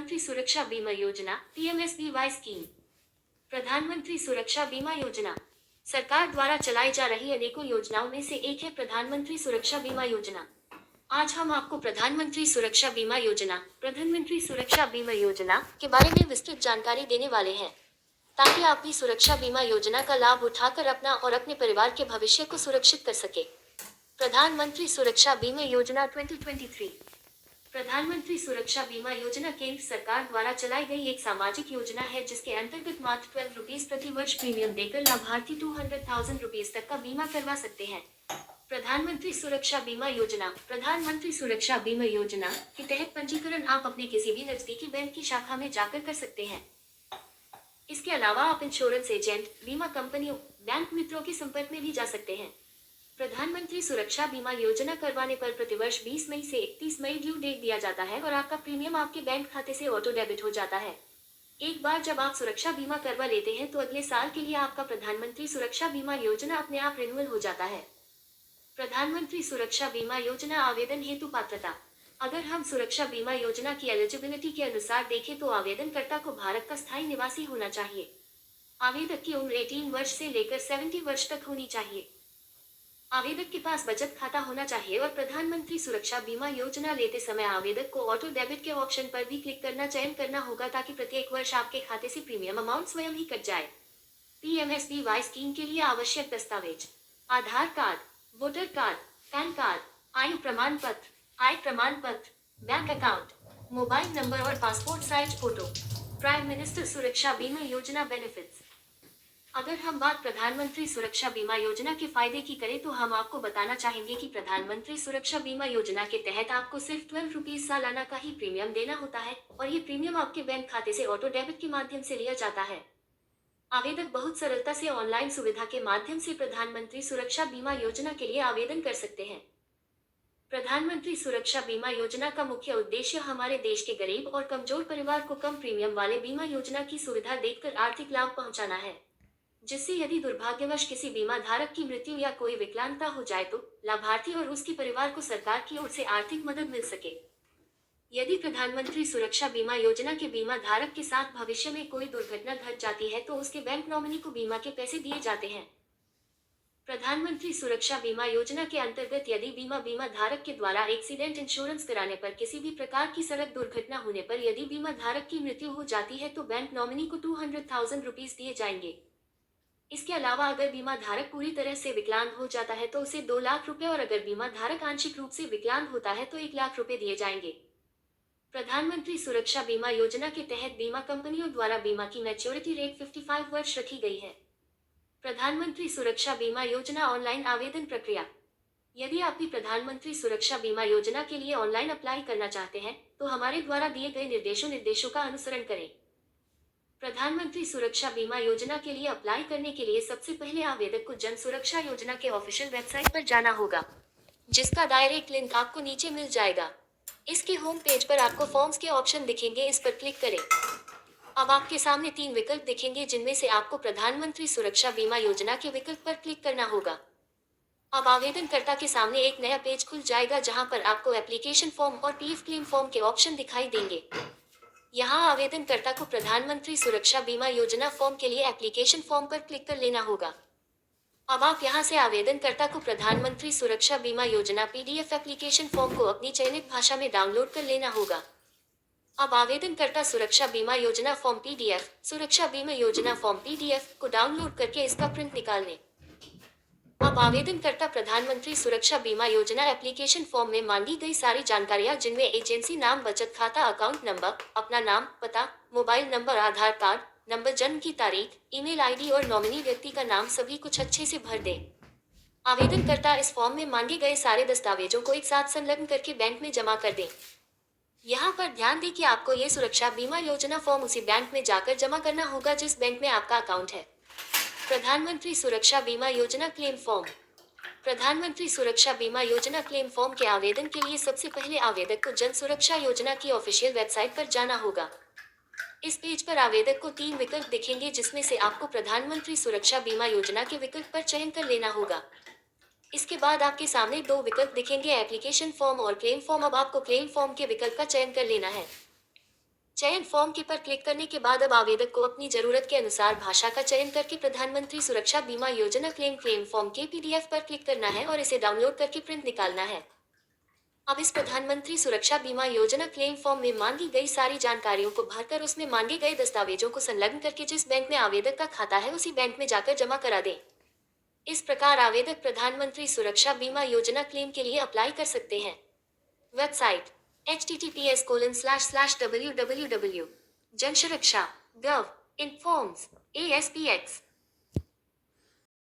प्रधानमंत्री सुरक्षा बीमा योजना पीएमएसबीवाई स्कीम। प्रधानमंत्री सुरक्षा बीमा योजना सरकार द्वारा चलाई जा रही अनेकों योजनाओं में से एक है प्रधानमंत्री सुरक्षा बीमा योजना। आज हम आपको प्रधानमंत्री सुरक्षा बीमा योजना के बारे में विस्तृत जानकारी देने वाले हैं, ताकि आप भी सुरक्षा बीमा योजना का लाभ उठाकर अपना और अपने परिवार के भविष्य को सुरक्षित कर सके। प्रधानमंत्री सुरक्षा बीमा योजना 2023। प्रधानमंत्री सुरक्षा बीमा योजना केंद्र सरकार द्वारा चलाई गई एक सामाजिक योजना है, जिसके अंतर्गत मात्र 12 रुपीज प्रति वर्ष प्रीमियम देकर लाभार्थी 200,000 रुपीज तक का बीमा करवा सकते हैं। प्रधानमंत्री सुरक्षा बीमा योजना के तहत पंजीकरण आप अपने किसी भी नजदीकी बैंक की शाखा में जाकर कर सकते हैं। इसके अलावा आप इंश्योरेंस एजेंट, बीमा कंपनियों, बैंक मित्रों के संपर्क में भी जा सकते हैं। प्रधानमंत्री सुरक्षा बीमा योजना करवाने पर प्रतिवर्ष 20 मई से 31 मई ड्यू डेट दिया जाता है और आपका प्रीमियम आपके बैंक खाते से ऑटो डेबिट हो जाता है। एक बार जब आप सुरक्षा बीमा करवा लेते हैं तो अगले साल के लिए आपका प्रधानमंत्री सुरक्षा बीमा योजना अपने आप रिन्यूअल हो जाता है। प्रधानमंत्री सुरक्षा बीमा योजना आवेदन हेतु पात्रता। अगर हम सुरक्षा बीमा योजना की एलिजिबिलिटी के अनुसार देखें तो आवेदनकर्ता को भारत का स्थायी निवासी होना चाहिए। आवेदक की उम्र 18 वर्ष से लेकर 70 वर्ष तक होनी चाहिए। आवेदक के पास बचत खाता होना चाहिए और प्रधानमंत्री सुरक्षा बीमा योजना लेते समय आवेदक को ऑटो डेबिट के ऑप्शन पर भी क्लिक करना चयन करना होगा, ताकि प्रत्येक वर्ष आपके खाते से प्रीमियम अमाउंट स्वयं ही कट जाए। पीएमएसबीवाई स्कीम के लिए आवश्यक दस्तावेज: Aadhaar card, voter card, PAN card, आयु प्रमाण पत्र, आय प्रमाण पत्र, बैंक अकाउंट, मोबाइल नंबर और passport size photo. Prime minister Suraksha Bima योजना बेनिफिट्स। अगर हम बात प्रधानमंत्री सुरक्षा बीमा योजना के फायदे की करें तो हम आपको बताना चाहेंगे कि प्रधानमंत्री सुरक्षा बीमा योजना के तहत आपको सिर्फ 12 रुपीज सालाना का ही प्रीमियम देना होता है और ये प्रीमियम आपके बैंक खाते से ऑटो डेबिट के माध्यम से लिया जाता है। आवेदक बहुत सरलता से ऑनलाइन सुविधा के माध्यम से प्रधानमंत्री सुरक्षा बीमा योजना के लिए आवेदन कर सकते हैं। प्रधानमंत्री सुरक्षा बीमा योजना का मुख्य उद्देश्य हमारे देश के गरीब और कमजोर परिवार को कम प्रीमियम वाले बीमा योजना की सुविधा देकर आर्थिक लाभ पहुंचाना है, जिससे यदि दुर्भाग्यवश किसी बीमा धारक की मृत्यु या कोई विकलांगता हो जाए तो लाभार्थी और उसके परिवार को सरकार की ओर से आर्थिक मदद मिल सके। यदि प्रधानमंत्री सुरक्षा बीमा योजना के बीमा धारक के साथ भविष्य में कोई दुर्घटना घट जाती है तो उसके बैंक नॉमिनी को बीमा के पैसे दिए जाते हैं। प्रधानमंत्री सुरक्षा बीमा योजना के अंतर्गत यदि बीमा धारक के द्वारा एक्सीडेंट इंश्योरेंस कराने पर किसी भी प्रकार की सड़क दुर्घटना होने पर यदि बीमा धारक की मृत्यु हो जाती है तो बैंक नॉमिनी को 200,000 रुपीज दिए जाएंगे। इसके अलावा अगर बीमा धारक पूरी तरह से विकलांग हो जाता है तो उसे 2 लाख रुपए और अगर बीमा धारक आंशिक रूप से विकलांग होता है तो 1 लाख रुपए दिए जाएंगे। प्रधानमंत्री सुरक्षा बीमा योजना के तहत बीमा कंपनियों द्वारा बीमा की मैच्योरिटी रेट 55 वर्ष रखी गई है। प्रधानमंत्री सुरक्षा बीमा योजना ऑनलाइन आवेदन प्रक्रिया। यदि आप भी प्रधानमंत्री सुरक्षा बीमा योजना के लिए ऑनलाइन अप्लाई करना चाहते हैं तो हमारे द्वारा दिए गए निर्देशों का अनुसरण करें। प्रधानमंत्री सुरक्षा बीमा योजना के लिए अप्लाई करने के लिए सबसे पहले आवेदक को जन सुरक्षा योजना के ऑफिशियल वेबसाइट पर जाना होगा, जिसका डायरेक्ट लिंक आपको नीचे मिल जाएगा। इसके होम पेज पर आपको फॉर्म्स के ऑप्शन दिखेंगे, इस पर क्लिक करें। अब आपके सामने 3 विकल्प दिखेंगे, जिनमें से आपको प्रधानमंत्री सुरक्षा बीमा योजना के विकल्प पर क्लिक करना होगा। अब आवेदनकर्ता के सामने एक नया पेज खुल जाएगा, जहां पर आपको एप्लीकेशन फॉर्म और पीएफ क्लेम फॉर्म के ऑप्शन दिखाई देंगे। यहाँ आवेदनकर्ता को प्रधानमंत्री सुरक्षा बीमा योजना फॉर्म के लिए एप्लीकेशन फॉर्म पर क्लिक कर लेना होगा। अब आप यहाँ से आवेदनकर्ता को प्रधानमंत्री सुरक्षा बीमा योजना पीडीएफ एप्लीकेशन फॉर्म को अपनी चयनित भाषा में डाउनलोड कर लेना होगा। अब आवेदनकर्ता सुरक्षा बीमा योजना फॉर्म पीडीएफ, सुरक्षा बीमा योजना फॉर्म पीडीएफ को डाउनलोड करके इसका प्रिंट निकाल लें। अब आवेदनकर्ता प्रधानमंत्री सुरक्षा बीमा योजना एप्लीकेशन फॉर्म में मांगी गई सारी जानकारियां, जिनमें एजेंसी नाम, बचत खाता, अकाउंट नंबर, अपना नाम, पता, मोबाइल नंबर, आधार कार्ड नंबर, जन्म की तारीख, ईमेल आईडी और नॉमिनी व्यक्ति का नाम, सभी कुछ अच्छे से भर दें। आवेदनकर्ता इस फॉर्म में मांगे गए सारे दस्तावेजों को एक साथ संलग्न करके बैंक में जमा कर दें। यहाँ पर ध्यान दें कि आपको ये सुरक्षा बीमा योजना फॉर्म उसी बैंक में जाकर जमा करना होगा जिस बैंक में आपका अकाउंट है। प्रधानमंत्री सुरक्षा बीमा योजना क्लेम फॉर्म। प्रधानमंत्री सुरक्षा बीमा योजना क्लेम फॉर्म के आवेदन के लिए सबसे पहले आवेदक को जन सुरक्षा योजना की ऑफिशियल वेबसाइट पर जाना होगा। इस पेज पर आवेदक को 3 विकल्प दिखेंगे, जिसमें से आपको प्रधानमंत्री सुरक्षा बीमा योजना के विकल्प पर चयन कर लेना होगा। इसके बाद आपके सामने 2 विकल्प दिखेंगे, एप्लीकेशन फॉर्म और क्लेम फॉर्म। अब आपको क्लेम फॉर्म के विकल्प का चयन कर लेना है। चयन फॉर्म के पर क्लिक करने के बाद अब आवेदक को अपनी जरूरत के अनुसार भाषा का चयन करके प्रधानमंत्री सुरक्षा बीमा योजना क्लेम फॉर्म के पीडीएफ पर क्लिक करना है और इसे डाउनलोड करके प्रिंट निकालना है। अब इस प्रधानमंत्री सुरक्षा बीमा योजना क्लेम फॉर्म में मांगी गई सारी जानकारियों को भरकर उसमें मांगे गए दस्तावेजों को संलग्न करके जिस बैंक में आवेदक का खाता है उसी बैंक में जाकर जमा करा दें। इस प्रकार आवेदक प्रधानमंत्री सुरक्षा बीमा योजना क्लेम के लिए अप्लाई कर सकते हैं। वेबसाइट https://www जनसुरक्षा gov informs ASPX